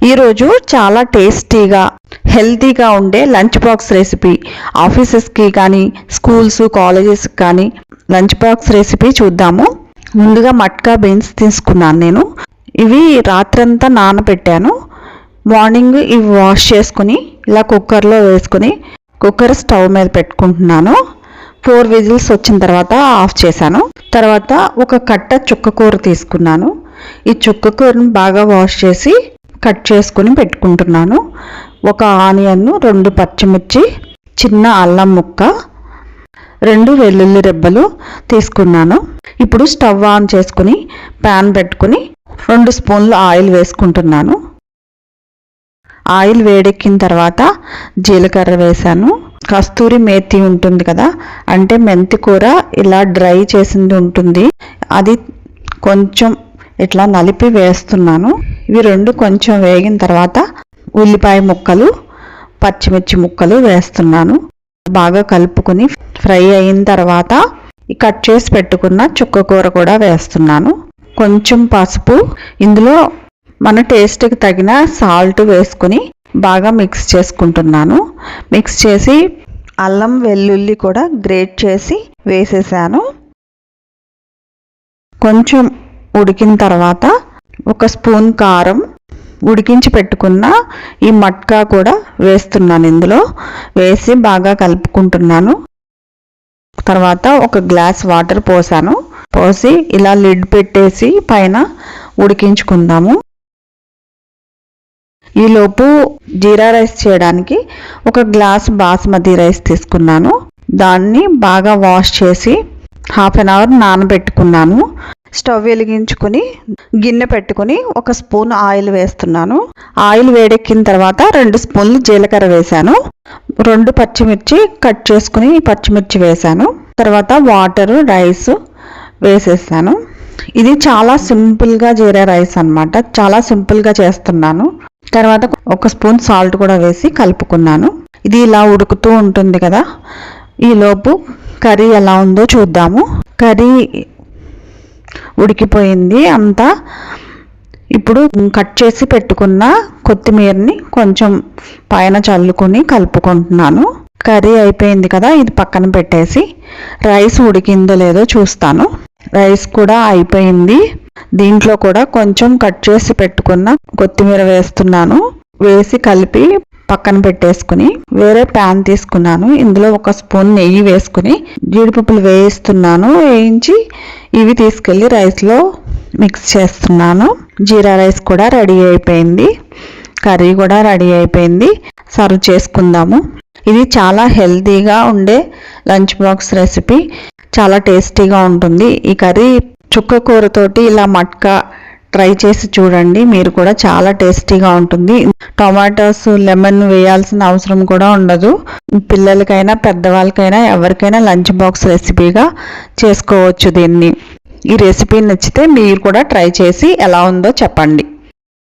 ఈరోజు చాలా టేస్టీగా హెల్తీగా ఉండే లంచ్ బాక్స్ రెసిపీ, ఆఫీసెస్కి కానీ స్కూల్స్ కాలేజెస్కి కానీ లంచ్ బాక్స్ రెసిపీ చూద్దాము. ముందుగా మట్కా బీన్స్ తీసుకున్నాను నేను. ఇవి రాత్రంతా నానబెట్టాను. మార్నింగ్ ఇవి వాష్ చేసుకుని ఇలా కుక్కర్లో వేసుకుని కుక్కర్ స్టవ్ మీద పెట్టుకుంటున్నాను. 4 విజిల్స్ వచ్చిన తర్వాత ఆఫ్ చేశాను. తర్వాత ఒక కట్ట చుక్కకూర తీసుకున్నాను. ఈ చుక్కకూరను బాగా వాష్ చేసి కట్ చేసుకుని పెట్టుకుంటున్నాను. ఒక ఆనియన్, 2 పచ్చిమిర్చి, చిన్న అల్లం ముక్క, 2 వెల్లుల్లి రెబ్బలు తీసుకున్నాను. ఇప్పుడు స్టవ్ ఆన్ చేసుకుని ప్యాన్ పెట్టుకుని 2 స్పూన్లు ఆయిల్ వేసుకుంటున్నాను. ఆయిల్ వేడెక్కిన తర్వాత జీలకర్ర వేసాను. కస్తూరి మేతి ఉంటుంది కదా, అంటే మెంతి కూర ఇలా డ్రై చేసింది ఉంటుంది, అది కొంచెం ఇట్లా నలిపి వేస్తున్నాను. ఇవి 2 కొంచెం వేగిన తర్వాత ఉల్లిపాయ ముక్కలు, పచ్చిమిర్చి ముక్కలు వేస్తున్నాను. బాగా కలుపుకొని ఫ్రై అయిన తర్వాత కట్ చేసి పెట్టుకున్న చుక్కకూర కూడా వేస్తున్నాను. కొంచెం పసుపు, ఇందులో మన టేస్ట్కి తగిన సాల్ట్ వేసుకుని బాగా మిక్స్ చేసుకుంటున్నాను. మిక్స్ చేసి అల్లం వెల్లుల్లి కూడా గ్రేట్ చేసి వేసేసాను. కొంచెం ఉడికిన తర్వాత 1 స్పూన్ కారం, ఉడికించి పెట్టుకున్న ఈ మట్కా కూడా వేస్తున్నాను. ఇందులో వేసి బాగా కలుపుకుంటున్నాను. తర్వాత 1 గ్లాస్ వాటర్ పోసాను. పోసి ఇలా లిడ్ పెట్టేసి పైన ఉడికించుకుందాము. ఈలోపు జీరా రైస్ చేయడానికి 1 గ్లాస్ బాస్మతి రైస్ తీసుకున్నాను. దాన్ని బాగా వాష్ చేసి 1/2 అవర్ నానబెట్టుకున్నాను. స్టవ్ వెలిగించుకుని గిన్నె పెట్టుకుని 1 స్పూన్ ఆయిల్ వేస్తున్నాను. ఆయిల్ వేడెక్కిన తర్వాత 2 స్పూన్లు జీలకర్ర వేసాను. 2 పచ్చిమిర్చి కట్ చేసుకుని పచ్చిమిర్చి వేసాను. తర్వాత వాటరు, రైస్ వేసేసాను. ఇది చాలా సింపుల్గా జీరా రైస్ అన్నమాట. చాలా సింపుల్గా చేస్తున్నాను. తర్వాత 1 స్పూన్ సాల్ట్ కూడా వేసి కలుపుకున్నాను. ఇది ఇలా ఉడుకుతూ ఉంటుంది కదా, ఈలోపు కర్రీ ఎలా ఉందో చూద్దాము. కర్రీ ఉడికిపోయింది అంతా. ఇప్పుడు కట్ చేసి పెట్టుకున్న కొత్తిమీరని కొంచెం పైన చల్లుకొని కలుపుకుంటున్నాను. కర్రీ అయిపోయింది కదా, ఇది పక్కన పెట్టేసి రైస్ ఉడికిందో లేదో చూస్తాను. రైస్ కూడా అయిపోయింది. దీంట్లో కూడా కొంచెం కట్ చేసి పెట్టుకున్న కొత్తిమీర వేస్తున్నాను. వేసి కలిపి పక్కన పెట్టేసుకుని వేరే ప్యాన్ తీసుకున్నాను. ఇందులో 1 స్పూన్ నెయ్యి వేసుకుని జీడిపప్పులు వేయిస్తున్నాను. వేయించి ఇవి తీసుకెళ్ళి రైస్లో మిక్స్ చేస్తున్నాను. జీరా రైస్ కూడా రెడీ అయిపోయింది. కర్రీ కూడా రెడీ అయిపోయింది. సర్వ్ చేసుకుందాము. ఇది చాలా హెల్తీగా ఉండే లంచ్ బాక్స్ రెసిపీ. చాలా టేస్టీగా ఉంటుంది. ఈ కర్రీ చుక్కకూరతోటి ఇలా మట్కా ట్రై చేసి చూడండి. మీరు కూడా చాలా టేస్టీగా ఉంటుంది. టొమాటోస్, లెమన్ వేయాల్సిన అవసరం కూడా ఉండదు. పిల్లలకైనా పెద్దవాళ్ళకైనా ఎవరికైనా లంచ్ బాక్స్ రెసిపీగా చేసుకోవచ్చు దీన్ని. ఈ రెసిపీ నచ్చితే మీరు కూడా ట్రై చేసి ఎలా ఉందో చెప్పండి.